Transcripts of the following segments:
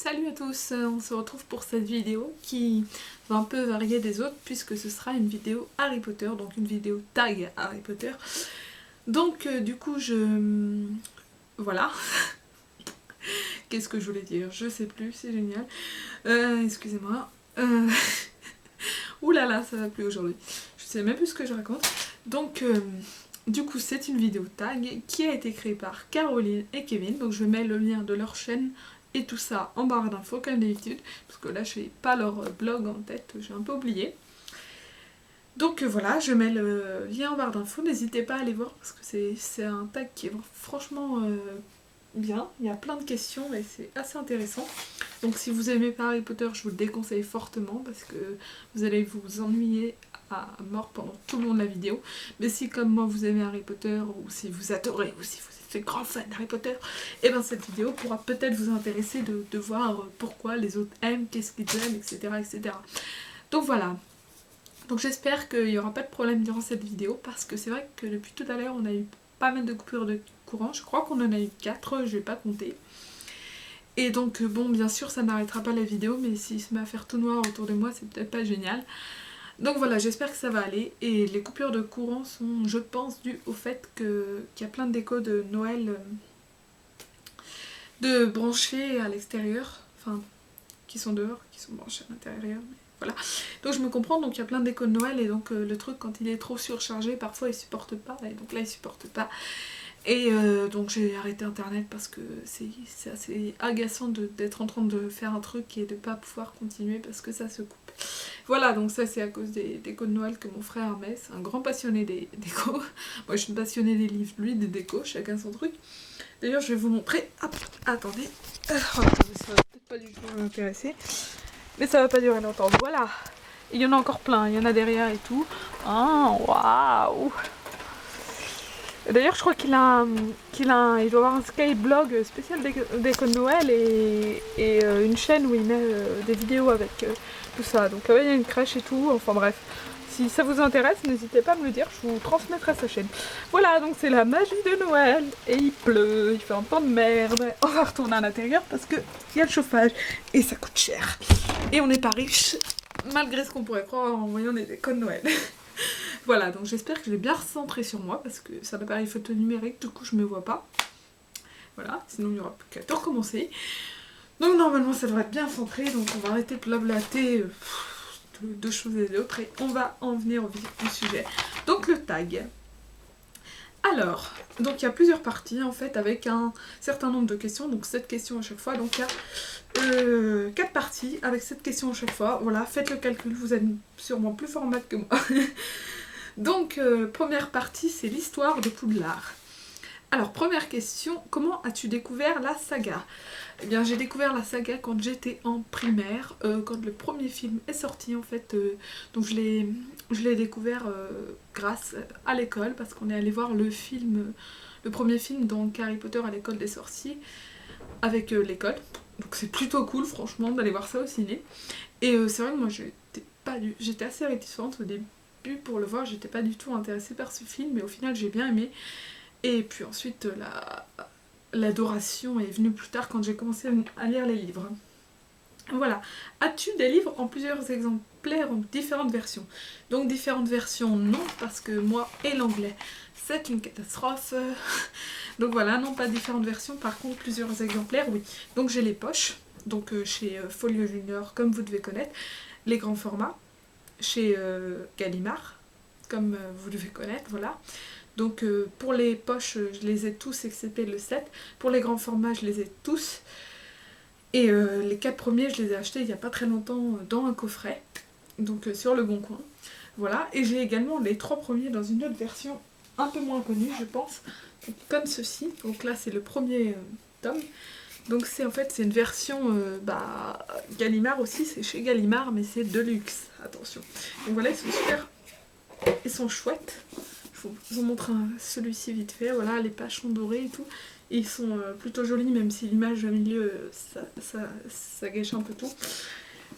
Salut à tous, on se retrouve pour cette vidéo qui va un peu varier des autres puisque ce sera une vidéo Harry Potter, donc une vidéo tag Harry Potter. Donc du coup voilà. Qu'est-ce que je voulais dire? Je sais plus, c'est génial. Excusez-moi. Ouh là là, ça va plus aujourd'hui. Je sais même plus ce que je raconte. Donc du coup c'est une vidéo tag qui a été créée par Caroline et Kevin. Donc je mets le lien de leur chaîne et tout ça en barre d'infos comme d'habitude, parce que là je n'ai pas leur blog en tête, j'ai un peu oublié. Donc voilà, je mets le lien en barre d'infos, n'hésitez pas à aller voir parce que c'est un tag qui est franchement bien, il y a plein de questions et c'est assez intéressant. Donc si vous aimez pas Harry Potter, je vous le déconseille fortement parce que vous allez vous ennuyer à mort pendant tout le long de la vidéo. Mais si comme moi vous aimez Harry Potter, ou si vous adorez, ou si vous êtes grand fan d'Harry Potter, et bien cette vidéo pourra peut-être vous intéresser de voir pourquoi les autres aiment, qu'est-ce qu'ils aiment, etc., etc. Donc voilà. Donc j'espère qu'il n'y aura pas de problème durant cette vidéo parce que c'est vrai que depuis tout à l'heure on a eu pas mal de coupures de courant. Je crois qu'on en a eu 4, je vais pas compter. Et donc bon, bien sûr ça n'arrêtera pas la vidéo, mais s'il se met à faire tout noir autour de moi, c'est peut-être pas génial. Donc voilà, j'espère que ça va aller. Et les coupures de courant sont, je pense, dues au fait qu'il y a plein de décos de Noël de branchés à l'extérieur. Enfin, qui sont dehors, qui sont branchés à l'intérieur. Voilà. Donc je me comprends, donc il y a plein de décos de Noël. Et donc le truc, quand il est trop surchargé, parfois il supporte pas. Et donc là, il supporte pas. Et donc j'ai arrêté internet parce que c'est assez agaçant d'être en train de faire un truc et de pas pouvoir continuer parce que ça se coupe. Voilà, donc ça c'est à cause des décos de Noël que mon frère met, c'est un grand passionné des décos. Moi je suis passionnée des livres, lui des décos, chacun son truc. D'ailleurs je vais vous montrer, hop, attendez. Ça va peut-être pas du tout m'intéresser, mais ça va pas durer longtemps, voilà. Il y en a encore plein, il y en a derrière et tout. Ah, waouh. D'ailleurs, je crois il doit avoir un Skyblog spécial déco de Noël et une chaîne où il met des vidéos avec tout ça. Donc là, il y a une crèche et tout, enfin bref. Si ça vous intéresse, n'hésitez pas à me le dire, je vous transmettrai sa chaîne. Voilà, donc c'est la magie de Noël. Et il pleut, il fait un temps de merde. On va retourner à l'intérieur parce qu'il y a le chauffage et ça coûte cher. Et on n'est pas riche, malgré ce qu'on pourrait croire en voyant des décos de Noël. Voilà, donc j'espère que je l'ai bien recentré sur moi parce que c'est un appareil photo numérique, du coup je me vois pas. Voilà, sinon il n'y aura plus qu'à tout recommencer. Donc normalement ça devrait être bien centré, donc on va arrêter de blablater de choses et d'autres et on va en venir au vif du sujet. Donc le tag. Alors, donc il y a plusieurs parties en fait avec un certain nombre de questions, donc 7 questions à chaque fois, donc il y a 4 parties avec 7 questions à chaque fois. Voilà, faites le calcul, vous êtes sûrement plus fort en maths que moi. Donc, première partie, c'est l'histoire de Poudlard. Alors, première question, comment as-tu découvert la saga? Eh bien, j'ai découvert la saga quand j'étais en primaire, quand le premier film est sorti, en fait. Donc, je l'ai découvert grâce à l'école, parce qu'on est allé voir le premier film, donc Harry Potter à l'école des sorciers, avec l'école. Donc, c'est plutôt cool, franchement, d'aller voir ça au ciné. Et c'est vrai que moi, j'étais assez réticente au début. Pour le voir, j'étais pas du tout intéressée par ce film, mais au final j'ai bien aimé. Et puis ensuite l'adoration est venue plus tard quand j'ai commencé à lire les livres. Voilà. As-tu des livres en plusieurs exemplaires en différentes versions? Donc différentes versions non, parce que moi et l'anglais c'est une catastrophe. Donc voilà, non pas différentes versions, par contre plusieurs exemplaires, oui. Donc j'ai les poches, donc chez Folio Junior comme vous devez connaître, les grands formats chez Gallimard, comme vous devez connaître, voilà. Donc pour les poches, je les ai tous excepté le 7. Pour les grands formats, je les ai tous. Et les 4 premiers, je les ai achetés il n'y a pas très longtemps dans un coffret, donc sur le bon coin. Voilà, et j'ai également les 3 premiers dans une autre version un peu moins connue, je pense, comme ceci. Donc là, c'est le premier tome. Donc c'est une version Gallimard aussi, c'est chez Gallimard, mais c'est de luxe, attention. Donc voilà, ils sont super, ils sont chouettes. Je vous montre celui-ci vite fait, voilà, les pages sont dorées et tout. Et ils sont plutôt jolis, même si l'image au milieu, ça gâche un peu tout.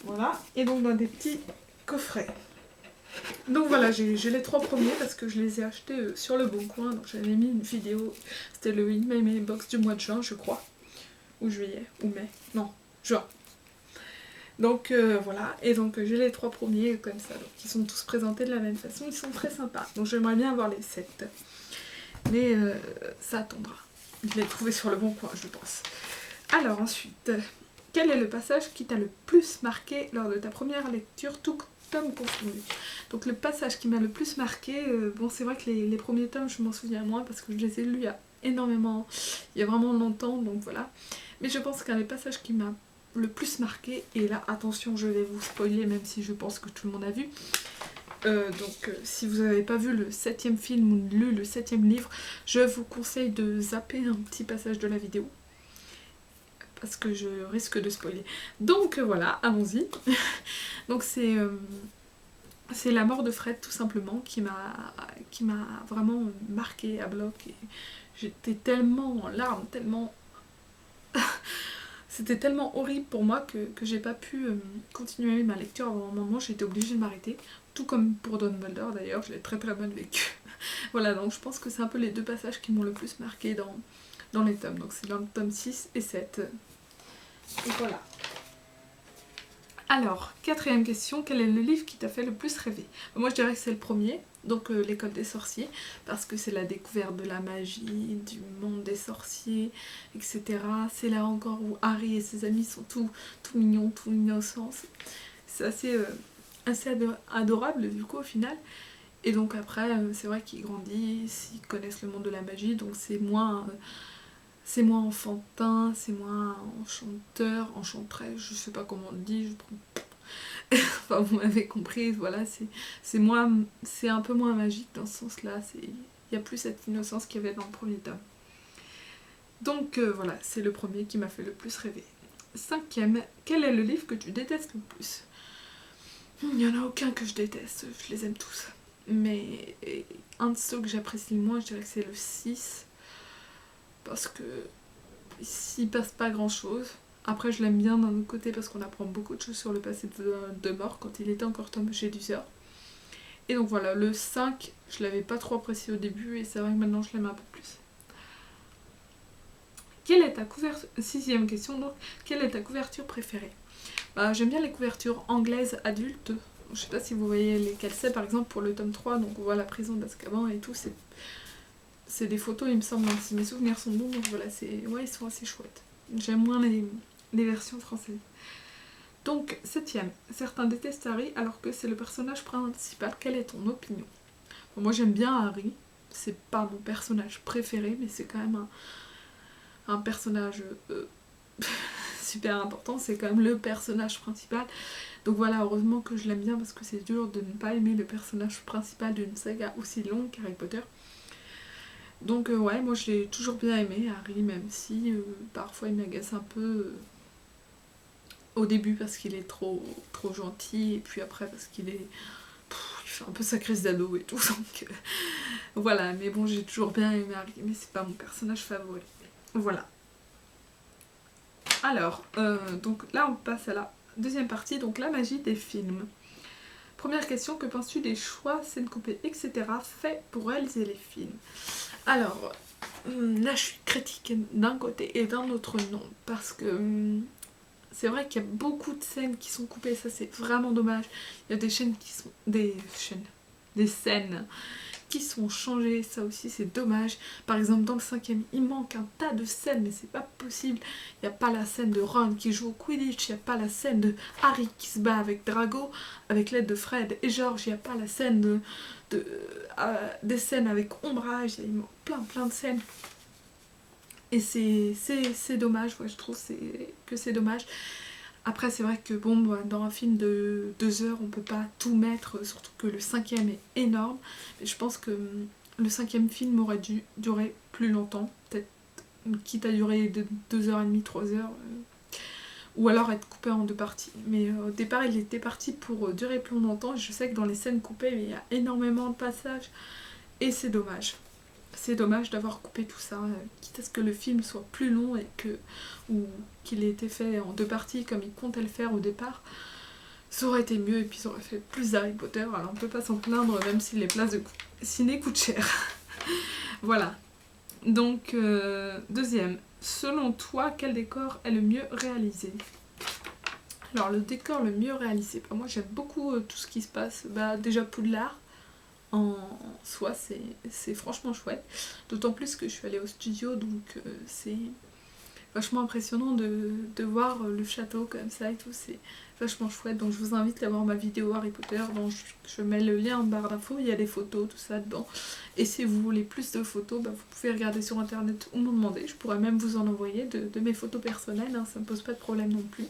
Voilà, et donc dans des petits coffrets. Donc voilà, j'ai les 3 premiers parce que je les ai achetés sur le bon coin, donc j'avais mis une vidéo, c'était le In My Mailbox du mois de juin, je crois. Ou juillet, ou mai, non, juin. Donc voilà, et donc j'ai les 3 premiers comme ça, donc ils sont tous présentés de la même façon, ils sont très sympas. Donc j'aimerais bien avoir les 7, mais ça attendra. Je l'ai trouvé sur le bon coin, je pense. Alors ensuite, quel est le passage qui t'a le plus marqué lors de ta première lecture, tout tome confondu? Donc le passage qui m'a le plus marqué, bon c'est vrai que les premiers tomes je m'en souviens moins parce que je les ai lus il y a énormément, il y a vraiment longtemps, donc voilà. Mais je pense qu'un des passages qui m'a le plus marqué, et là attention je vais vous spoiler même si je pense que tout le monde a vu, si vous n'avez pas vu le 7e film ou lu le 7e livre, je vous conseille de zapper un petit passage de la vidéo parce que je risque de spoiler. Donc voilà, allons-y. Donc c'est la mort de Fred tout simplement qui m'a vraiment marqué à bloc, et j'étais tellement en larmes, tellement c'était tellement horrible pour moi que j'ai pas pu continuer ma lecture. À un moment j'étais obligée de m'arrêter, tout comme pour Dumbledore d'ailleurs, je l'ai très très mal vécu. Voilà, donc je pense que c'est un peu les 2 passages qui m'ont le plus marqué dans les tomes, donc c'est dans le tome 6 et 7. Et voilà. Alors, 4e question, quel est le livre qui t'a fait le plus rêver? Moi je dirais que c'est le premier, donc l'école des sorciers, parce que c'est la découverte de la magie, du monde des sorciers, etc. C'est là encore où Harry et ses amis sont tout mignons, tout innocents. C'est assez adorable du coup au final. Et donc après, c'est vrai qu'ils grandissent, ils connaissent le monde de la magie, donc c'est moins enfantin, c'est moins enchanteur, enchanteresse, je sais pas comment on le dit, enfin vous m'avez compris, voilà, c'est un peu moins magique dans ce sens-là, il y a plus cette innocence qu'il y avait dans le premier tome. Donc voilà, c'est le premier qui m'a fait le plus rêver. 5e, quel est le livre que tu détestes le plus? Il n'y en a aucun que je déteste, je les aime tous. Mais un de ceux que j'apprécie le moins, je dirais que c'est le 6. Parce que s'il passe pas grand chose. Après je l'aime bien d'un autre côté parce qu'on apprend beaucoup de choses sur le passé de Mort quand il était encore Tom Jedusor. Et donc voilà, le 5, je l'avais pas trop apprécié au début et c'est vrai que maintenant je l'aime un peu plus. Quelle est ta couverture... 6e question donc, quelle est ta couverture préférée? J'aime bien les couvertures anglaises adultes. Je sais pas si vous voyez lesquelles c'est, par exemple pour le tome 3, donc on voit la prison d'Azkaban et tout, c'est des photos il me semble, si mes souvenirs sont bons, donc voilà, ils sont assez chouettes. J'aime moins les versions françaises. Donc, 7e, certains détestent Harry alors que c'est le personnage principal, quelle est ton opinion? Moi j'aime bien Harry, c'est pas mon personnage préféré, mais c'est quand même un personnage super important, c'est quand même le personnage principal. Donc voilà, heureusement que je l'aime bien parce que c'est dur de ne pas aimer le personnage principal d'une saga aussi longue qu'Harry Potter. Donc ouais, moi je l'ai toujours bien aimé, Harry, même si parfois il m'agace un peu au début parce qu'il est trop gentil, et puis après parce qu'il est... il fait un peu sa crise d'ado et tout, donc voilà, mais bon, j'ai toujours bien aimé Harry, mais c'est pas mon personnage favori. Voilà. Alors, donc là on passe à la deuxième partie, donc la magie des films. Première question, que penses-tu des choix, scènes coupées, etc. faits pour réaliser les films? Alors, là je suis critique d'un côté et d'un autre non, parce que c'est vrai qu'il y a beaucoup de scènes qui sont coupées, ça c'est vraiment dommage. Il y a des scènes qui sont changées, ça aussi c'est dommage. Par exemple dans le 5e, il manque un tas de scènes, mais c'est pas possible. Il n'y a pas la scène de Ron qui joue au Quidditch, il n'y a pas la scène de Harry qui se bat avec Drago, avec l'aide de Fred et George, il n'y a pas la scène des scènes avec Ombrage, il manque plein de scènes. Et c'est dommage, ouais, je trouve que c'est dommage. Après c'est vrai que bon, dans un film de 2 heures on peut pas tout mettre, surtout que le 5e est énorme. Mais je pense que le 5e film aurait dû durer plus longtemps, peut-être quitte à durer de 2h30, 3h, ou alors être coupé en 2 parties. Mais au départ il était parti pour durer plus longtemps, et je sais que dans les scènes coupées il y a énormément de passages, et c'est dommage. C'est dommage d'avoir coupé tout ça, quitte à ce que le film soit plus long ou qu'il ait été fait en 2 parties comme il comptait le faire au départ. Ça aurait été mieux et puis ça aurait fait plus d'Harry Potter, alors on peut pas s'en plaindre même si les places de ciné coûtent cher. Voilà. Donc, deuxième, selon toi, quel décor est le mieux réalisé? Alors le décor le mieux réalisé, moi j'aime beaucoup tout ce qui se passe, déjà Poudlard en soi c'est franchement chouette, d'autant plus que je suis allée au studio donc c'est vachement impressionnant de voir le château comme ça et tout, c'est vachement chouette, donc je vous invite à voir ma vidéo Harry Potter dont je mets le lien en barre d'infos, il y a des photos, tout ça dedans, et si vous voulez plus de photos, vous pouvez regarder sur internet ou m'en demander, je pourrais même vous en envoyer de mes photos personnelles, hein, ça me pose pas de problème non plus.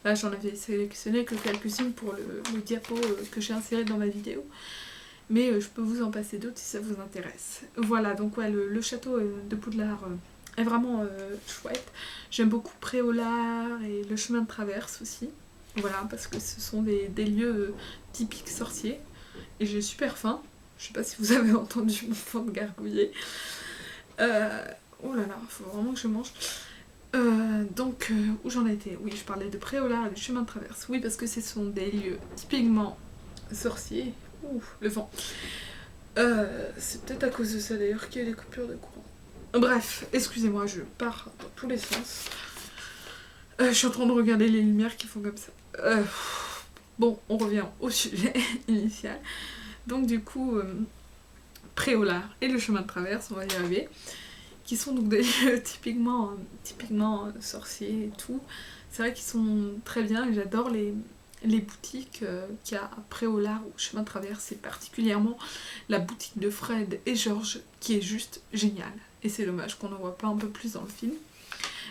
Là j'en avais sélectionné que quelques-unes pour le diapo que j'ai inséré dans ma vidéo, mais je peux vous en passer d'autres si ça vous intéresse. Voilà, donc ouais, le château de Poudlard est vraiment chouette. J'aime beaucoup Préolard et le chemin de traverse aussi. Voilà, parce que ce sont des lieux typiques sorciers. Et j'ai super faim. Je sais pas si vous avez entendu mon ventre gargouiller. Oh là là, faut vraiment que je mange. Où j'en étais? Oui, je parlais de Préolard et du chemin de traverse. Oui, parce que ce sont des lieux typiquement sorciers. Ouh, le vent. C'est peut-être à cause de ça d'ailleurs qu'il y a des coupures de courant. Bref, excusez-moi, je pars dans tous les sens. Je suis en train de regarder les lumières qui font comme ça. Bon, on revient au sujet initial. Donc du coup, Préolard et le chemin de traverse, on va y arriver, qui sont donc des lieux typiquement sorciers et tout. C'est vrai qu'ils sont très bien et j'adore les boutiques qu'il y a à Préolard ou chemin de traverse, et particulièrement la boutique de Fred et George qui est juste géniale. Et c'est dommage qu'on n'en voit pas un peu plus dans le film.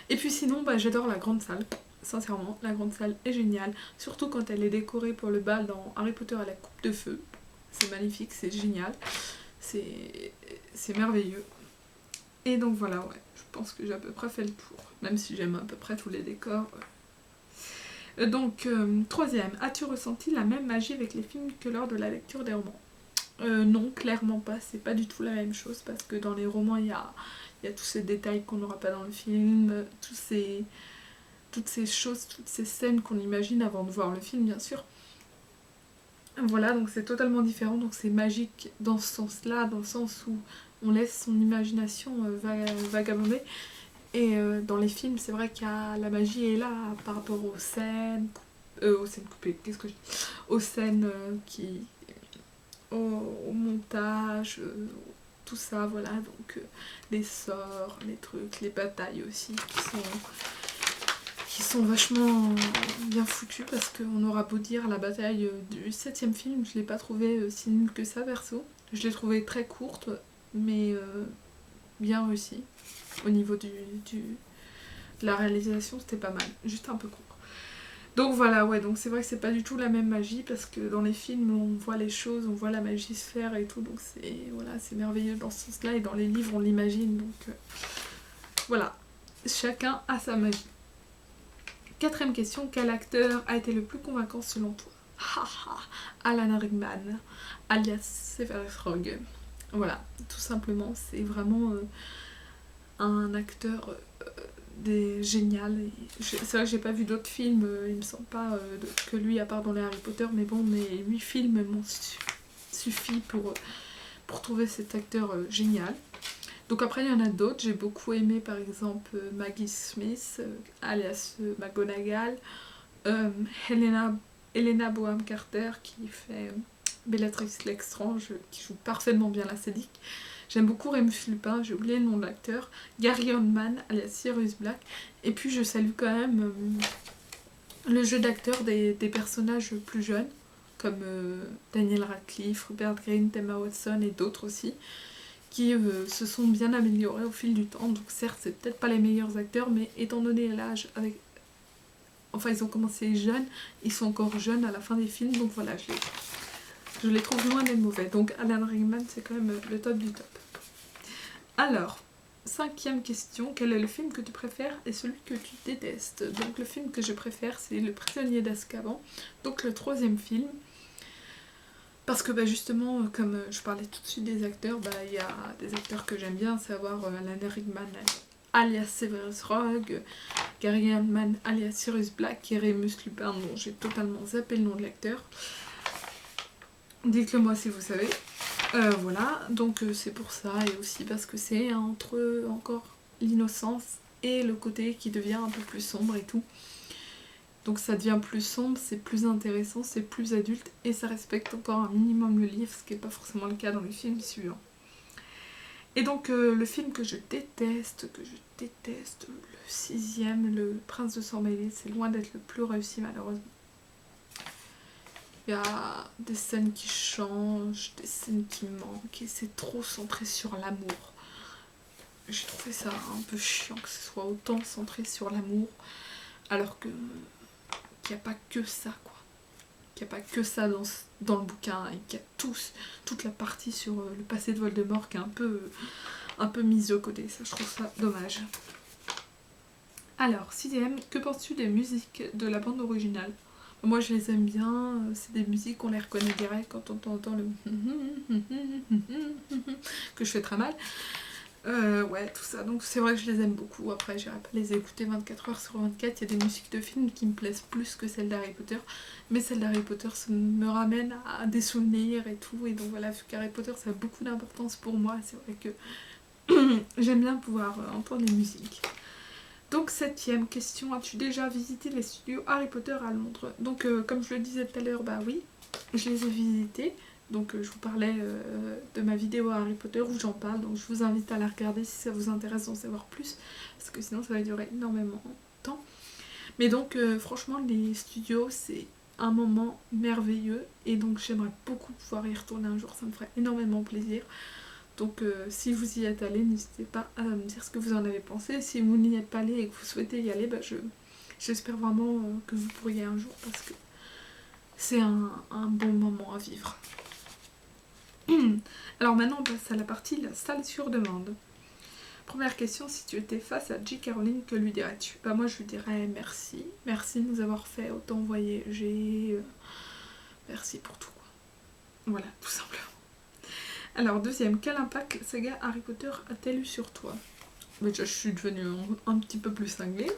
Et puis sinon, j'adore la grande salle. Sincèrement, la grande salle est géniale. Surtout quand elle est décorée pour le bal dans Harry Potter à la coupe de feu. C'est magnifique, c'est génial. C'est merveilleux. Et donc voilà, ouais, je pense que j'ai à peu près fait le tour. Même si j'aime à peu près tous les décors. Donc, troisième, as-tu ressenti la même magie avec les films que lors de la lecture des romans? Non, clairement pas, c'est pas du tout la même chose, parce que dans les romans, il y a tous ces détails qu'on n'aura pas dans le film, toutes ces choses, toutes ces scènes qu'on imagine avant de voir le film, bien sûr. Voilà, donc c'est totalement différent, donc c'est magique dans ce sens-là, dans le sens où on laisse son imagination vagabonder. Et dans les films, c'est vrai qu'il y a la magie est là par rapport aux scènes coupées, qu'est-ce que je dis, aux scènes au montage, tout ça, voilà, donc les sorts, les trucs, les batailles aussi qui sont vachement bien foutues, parce qu'on aura beau dire la bataille du 7ème film, je l'ai pas trouvée si nulle que ça perso, je l'ai trouvée très courte, mais bien réussie. Au niveau de la réalisation, c'était pas mal, juste un peu court. Donc voilà, ouais, donc c'est vrai que c'est pas du tout la même magie, parce que dans les films on voit les choses, on voit la magie se faire et tout, donc c'est merveilleux dans ce sens-là, et dans les livres on l'imagine, donc voilà, chacun a sa magie. Quatrième question, quel acteur a été le plus convaincant selon toi? Alan Rickman, alias Severus Rogue. Voilà, tout simplement, c'est vraiment un acteur génial. C'est vrai que j'ai pas vu d'autres films, il me semble pas que lui, à part dans les Harry Potter, mais bon, mes 8 films m'ont suffi pour trouver cet acteur génial. Donc après il y en a d'autres, j'ai beaucoup aimé par exemple Maggie Smith, alias McGonagall, Helena Bonham Carter qui fait Bellatrix Lestrange, qui joue parfaitement bien la sadique. J'aime beaucoup Remus Lupin, j'ai oublié le nom de l'acteur, Gary Oldman alias Sirius Black, et puis je salue quand même le jeu d'acteur des personnages plus jeunes, comme Daniel Radcliffe, Rupert Grint, Emma Watson et d'autres aussi, qui se sont bien améliorés au fil du temps. Donc certes, c'est peut-être pas les meilleurs acteurs, mais étant donné l'âge enfin ils ont commencé jeunes, ils sont encore jeunes à la fin des films, donc voilà, je les trouve loin d'être mauvais. Donc Alan Rickman, c'est quand même le top du top. Alors, 5ème question, quel est le film que tu préfères et celui que tu détestes? Donc le film que je préfère, c'est Le Prisonnier d'Azkaban, donc le 3ème film. Parce que justement, comme je parlais tout de suite des acteurs, il y a des acteurs que j'aime bien, à savoir Alan Rickman alias Severus Rogue, Gary Oldman alias Sirius Black et Remus Lupin, dont j'ai totalement zappé le nom de l'acteur. Dites-le moi si vous savez. Voilà, donc c'est pour ça, et aussi parce que c'est entre encore l'innocence et le côté qui devient un peu plus sombre et tout. Donc ça devient plus sombre, c'est plus intéressant, c'est plus adulte et ça respecte encore un minimum le livre, ce qui n'est pas forcément le cas dans les films suivants. Et donc le film que je déteste, le 6ème, Le Prince de Sang Mêlé, c'est loin d'être le plus réussi malheureusement. Il y a des scènes qui changent, des scènes qui manquent et c'est trop centré sur l'amour. J'ai trouvé ça un peu chiant que ce soit autant centré sur l'amour alors que qu'il n'y a pas que ça quoi. Qu'il n'y a pas que ça dans le bouquin et qu'il y a toute la partie sur le passé de Voldemort qui est un peu mise de côté. Ça, je trouve ça dommage. Alors, 6ème, que penses-tu des musiques de la bande originale? Moi, je les aime bien. C'est des musiques, on les reconnaît direct quand on entend le que je fais très mal. Ouais, tout ça. Donc c'est vrai que je les aime beaucoup. Après, j'irai pas les écouter 24h/24. Il y a des musiques de films qui me plaisent plus que celles d'Harry Potter. Mais celles d'Harry Potter, ça me ramène à des souvenirs et tout. Et donc voilà, vu qu'Harry Potter, ça a beaucoup d'importance pour moi. C'est vrai que j'aime bien pouvoir entendre les musiques. Donc 7ème question, as-tu déjà visité les studios Harry Potter à Londres? Donc comme je le disais tout à l'heure, bah oui, je les ai visités. Donc je vous parlais de ma vidéo Harry Potter où j'en parle, donc je vous invite à la regarder si ça vous intéresse d'en savoir plus, parce que sinon ça va durer énormément de temps. Mais donc franchement les studios c'est un moment merveilleux et donc j'aimerais beaucoup pouvoir y retourner un jour, ça me ferait énormément plaisir. Donc si vous y êtes allé, n'hésitez pas à me dire ce que vous en avez pensé. Si vous n'y êtes pas allé et que vous souhaitez y aller, bah, j'espère vraiment que vous pourriez un jour parce que c'est un bon moment à vivre. Alors maintenant on passe à la partie la salle sur demande. Première question, si tu étais face à J.K. Rowling, que lui dirais-tu? Bah moi je lui dirais merci. Merci de nous avoir fait autant voyager. Merci pour tout quoi. Voilà, tout simplement. Alors deuxième, quel impact la saga Harry Potter a-t-elle eu sur toi? Déjà je suis devenue un petit peu plus cinglée.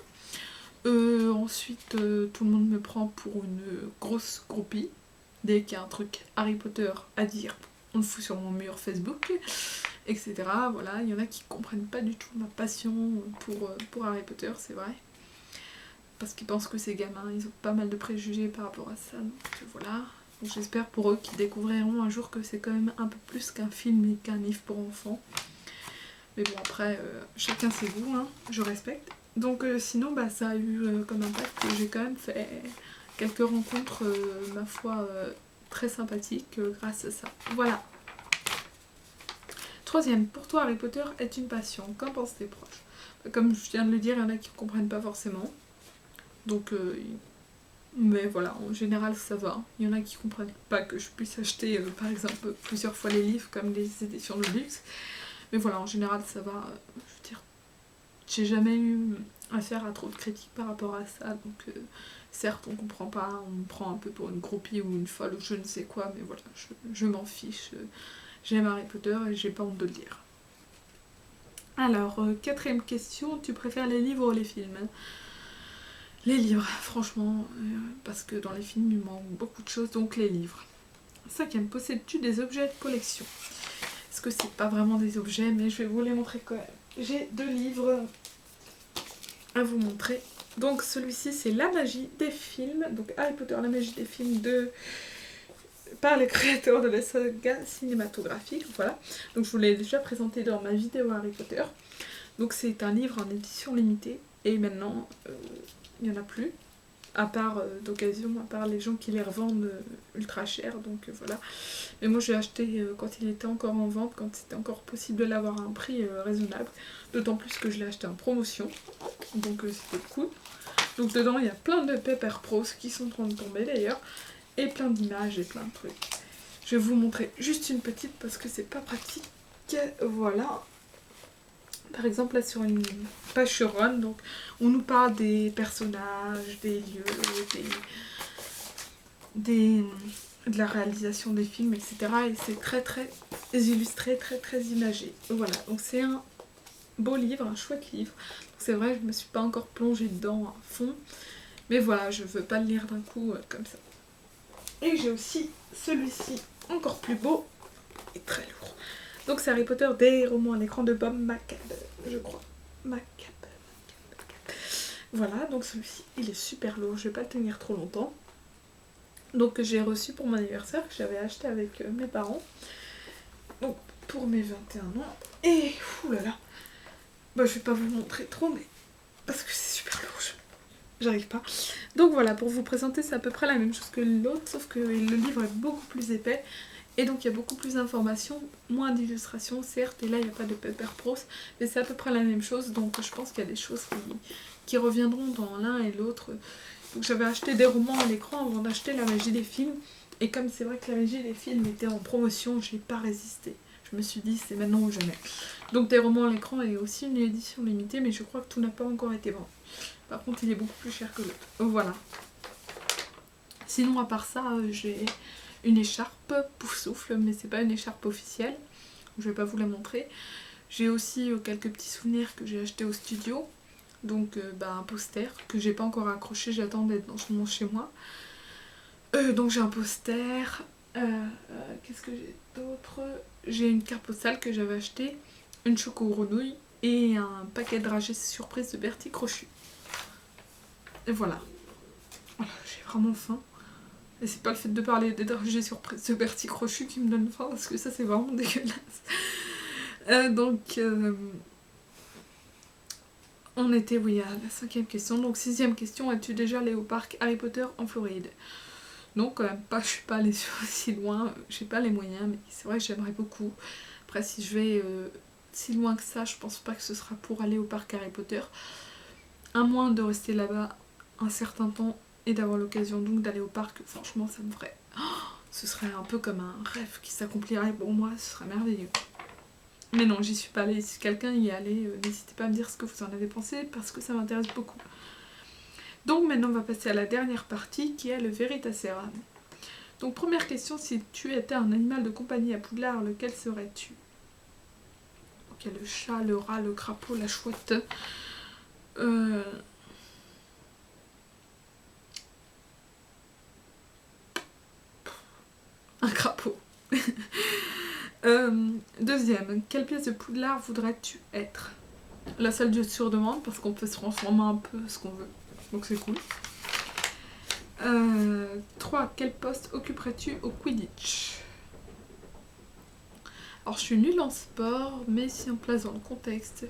Ensuite tout le monde me prend pour une grosse groupie. Dès qu'il y a un truc Harry Potter à dire, on le fout sur mon mur Facebook, etc. Voilà, il y en a qui comprennent pas du tout ma passion pour Harry Potter, c'est vrai. Parce qu'ils pensent que c'est gamin, ils ont pas mal de préjugés par rapport à ça, donc voilà. Donc j'espère pour eux qu'ils découvriront un jour que c'est quand même un peu plus qu'un film et qu'un livre pour enfants. Mais bon après, chacun ses goûts, hein, je respecte. Donc sinon, bah, ça a eu comme impact que j'ai quand même fait quelques rencontres, ma foi, très sympathiques grâce à ça. Voilà. Troisième, pour toi Harry Potter est une passion. Qu'en pensent tes proches? Comme je viens de le dire, il y en a qui ne comprennent pas forcément. Donc, mais voilà, en général ça va. Il y en a qui ne comprennent pas que je puisse acheter par exemple plusieurs fois les livres comme les éditions de luxe. Mais voilà, en général ça va. Je veux dire, j'ai jamais eu affaire à trop de critiques par rapport à ça. Donc, certes, on comprend pas, on me prend un peu pour une groupie ou une folle ou je ne sais quoi, mais voilà, je m'en fiche. J'aime Harry Potter et j'ai pas honte de le dire. Alors, quatrième question, tu préfères les livres ou les films? Les livres, franchement, parce que dans les films il manque beaucoup de choses, donc les livres. Cinquième, possèdes-tu des objets de collection? Est-ce que c'est pas vraiment des objets, mais je vais vous les montrer quand même. J'ai 2 livres à vous montrer. Donc celui-ci c'est La magie des films, donc Harry Potter, la magie des films par les créateurs de la saga cinématographique, voilà. Donc je vous l'ai déjà présenté dans ma vidéo Harry Potter. Donc c'est un livre en édition limitée, et maintenant il n'y en a plus, à part d'occasion, à part les gens qui les revendent ultra cher, donc voilà. Mais moi j'ai acheté quand il était encore en vente, quand c'était encore possible de l'avoir à un prix raisonnable, d'autant plus que je l'ai acheté en promotion, donc c'était cool. Donc dedans il y a plein de Paper Pros qui sont en train de tomber d'ailleurs, et plein d'images et plein de trucs. Je vais vous montrer juste une petite parce que c'est pas pratique. Voilà. Par exemple là sur une page sur Ron, donc on nous parle des personnages, des lieux, de la réalisation des films, etc. Et c'est très illustré, très imagé. Voilà, donc c'est un beau livre, un chouette livre. C'est vrai, je me suis pas encore plongée dedans à fond, mais voilà, je veux pas le lire d'un coup comme ça. Et j'ai aussi celui-ci, encore plus beau et très lourd. Donc c'est Harry Potter, des romans à l'écran de Bob McCabe, je crois. Voilà, donc celui-ci, il est super lourd, je vais pas le tenir trop longtemps. Donc j'ai reçu pour mon anniversaire, que j'avais acheté avec mes parents. Donc pour mes 21 ans. Et oulala, bah, je vais pas vous le montrer trop, mais parce que c'est super lourd, j'arrive pas. Donc voilà, pour vous présenter, c'est à peu près la même chose que l'autre, sauf que le livre est beaucoup plus épais. Et donc il y a beaucoup plus d'informations, moins d'illustrations, certes, et là il n'y a pas de paper prose, mais c'est à peu près la même chose, donc je pense qu'il y a des choses qui reviendront dans l'un et l'autre. Donc j'avais acheté des romans à l'écran avant d'acheter La Magie des films, et comme c'est vrai que La Magie des films était en promotion, je n'ai pas résisté. Je me suis dit c'est maintenant ou jamais. Donc des romans à l'écran et aussi une édition limitée, mais je crois que tout n'a pas encore été vendu. Par contre il est beaucoup plus cher que l'autre. Voilà. Sinon à part ça, j'ai une écharpe Pouf Souffle, mais c'est pas une écharpe officielle, je vais pas vous la montrer. J'ai aussi quelques petits souvenirs que j'ai achetés au studio, donc un poster que j'ai pas encore accroché, j'attends d'être dans chez moi. Donc j'ai un poster, qu'est-ce que j'ai d'autre? J'ai une carte postale que j'avais achetée, une choco-grenouille et un paquet de dragées surprise de Bertie Crochu. Et voilà. Voilà, j'ai vraiment faim. Et c'est pas le fait de parler des dragées surprises de Bertie Crochu qui me donne faim, parce que ça c'est vraiment dégueulasse. On était, oui, à la 5e question. Donc 6e question, as-tu déjà allé au parc Harry Potter en Floride? Non, quand même pas, je suis pas allée aussi loin, j'ai pas les moyens, mais c'est vrai que j'aimerais beaucoup. Après, si je vais si loin que ça, je pense pas que ce sera pour aller au parc Harry Potter. À moins de rester là-bas un certain temps et d'avoir l'occasion donc d'aller au parc, franchement ça me ferait... ce serait un peu comme un rêve qui s'accomplirait pour moi, ce serait merveilleux. Mais non, j'y suis pas allée, si quelqu'un y est allé, n'hésitez pas à me dire ce que vous en avez pensé, parce que ça m'intéresse beaucoup. Donc maintenant on va passer à la dernière partie, qui est le Veritaserum. Donc première question, si tu étais un animal de compagnie à Poudlard, lequel serais-tu? Donc il y a le chat, le rat, le crapaud, la chouette... Un crapaud. Deuxième, quelle pièce de Poudlard voudrais-tu être? La salle de sur demande, parce qu'on peut se transformer un peu ce qu'on veut. Donc c'est cool. 3. Quel poste occuperais-tu au Quidditch? Alors je suis nulle en sport, mais si on place dans le contexte,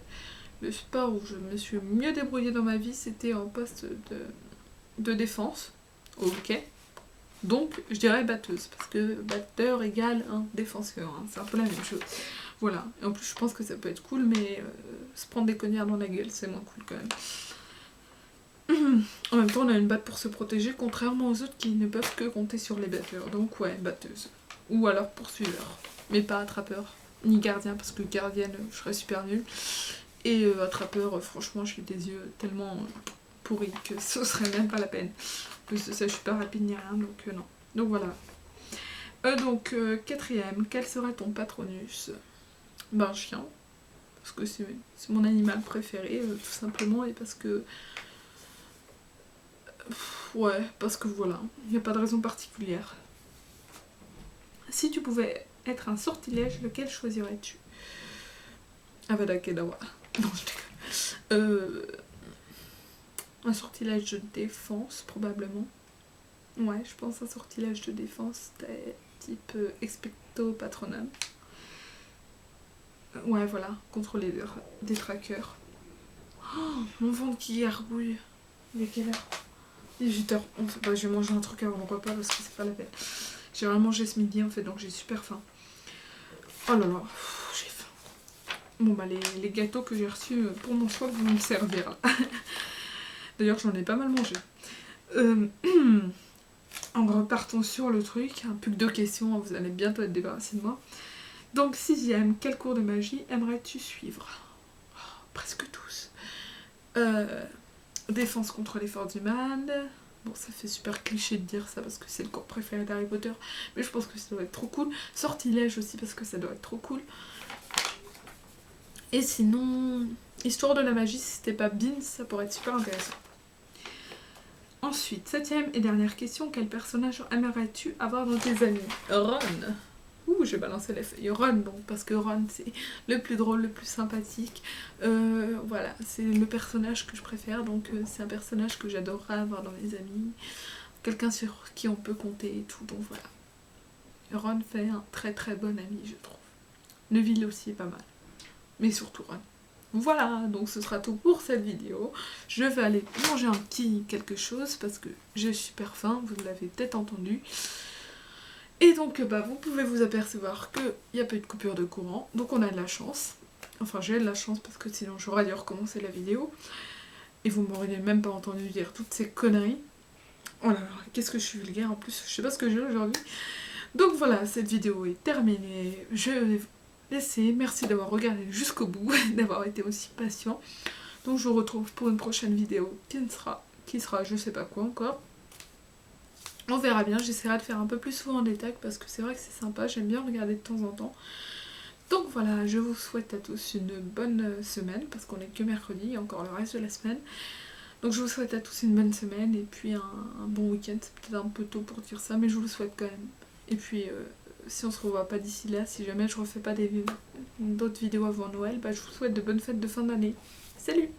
le sport où je me suis mieux débrouillée dans ma vie, c'était en poste de défense, au hockey. Donc je dirais batteuse, parce que batteur égale un défenseur, hein, c'est un peu la même chose. Voilà, et en plus je pense que ça peut être cool, mais se prendre des cognards dans la gueule, c'est moins cool quand même. En même temps, on a une batte pour se protéger, contrairement aux autres qui ne peuvent que compter sur les batteurs. Donc ouais, batteuse. Ou alors poursuiveur, mais pas attrapeur, ni gardien, parce que gardienne, je serais super nulle. Et attrapeur, franchement, j'ai des yeux tellement pourris que ce serait même pas la peine. Plus de ça, je suis pas rapide ni rien, donc non. Donc voilà. Donc, 4ème, quel serait ton patronus? Ben, un chien. Parce que c'est mon animal préféré, tout simplement, et parce que... ouais, parce que voilà, il n'y a pas de raison particulière. Si tu pouvais être un sortilège, lequel choisirais-tu? Avada Kedavra. Non, je déconne. Un sortilège de défense, probablement. Ouais, je pense un sortilège de défense type Expecto Patronum. Ouais, voilà, contre les détraqueurs. Oh, mon ventre qui gargouille. Il est quelle heure? 18h11. Bah, je vais manger un truc avant le repas parce que c'est pas la peine. J'ai vraiment mangé ce midi en fait, donc j'ai super faim. Oh là là, j'ai faim. Bon bah les gâteaux que j'ai reçus pour mon soir vont me servir. D'ailleurs j'en ai pas mal mangé. En repartant sur le truc, un plus que 2 questions, vous allez bientôt être débarrassé de moi. Donc 6ème, quel cours de magie aimerais-tu suivre? Presque tous. Défense contre les forces du mal. Bon, ça fait super cliché de dire ça parce que c'est le cours préféré d'Harry Potter, mais je pense que ça doit être trop cool. Sortilège aussi parce que ça doit être trop cool. Et sinon, histoire de la magie, si c'était pas Beans, ça pourrait être super intéressant. Ensuite, 7ème et dernière question, quel personnage aimerais-tu avoir dans tes amis? Ron. Ouh, j'ai balancé les feuilles. Ron, donc, parce que Ron, c'est le plus drôle, le plus sympathique. Voilà, c'est le personnage que je préfère, donc c'est un personnage que j'adorerais avoir dans mes amis. Quelqu'un sur qui on peut compter et tout, donc voilà. Ron fait un très très bon ami, je trouve. Neville aussi est pas mal, mais surtout Ron. Voilà, donc ce sera tout pour cette vidéo. Je vais aller manger un petit quelque chose parce que j'ai super faim, vous l'avez peut-être entendu. Et donc vous pouvez vous apercevoir qu'il n'y a pas eu de coupure de courant, donc on a de la chance. Enfin j'ai de la chance parce que sinon j'aurais dû recommencer la vidéo. Et vous m'auriez même pas entendu dire toutes ces conneries. Oh là là, qu'est-ce que je suis vulgaire en plus, je sais pas ce que j'ai aujourd'hui. Donc voilà, cette vidéo est terminée. Je vais vous laisser. Merci d'avoir regardé jusqu'au bout, d'avoir été aussi patient. Donc je vous retrouve pour une prochaine vidéo qui sera je sais pas quoi encore. On verra bien, j'essaierai de faire un peu plus souvent des tags parce que c'est vrai que c'est sympa, j'aime bien regarder de temps en temps. Donc voilà, je vous souhaite à tous une bonne semaine parce qu'on est que mercredi, il y a encore le reste de la semaine. Donc je vous souhaite à tous une bonne semaine et puis un bon week-end. C'est peut-être un peu tôt pour dire ça, mais je vous le souhaite quand même. Et puis si on se revoit pas d'ici là, si jamais je refais pas d'autres vidéos avant Noël, je vous souhaite de bonnes fêtes de fin d'année. Salut!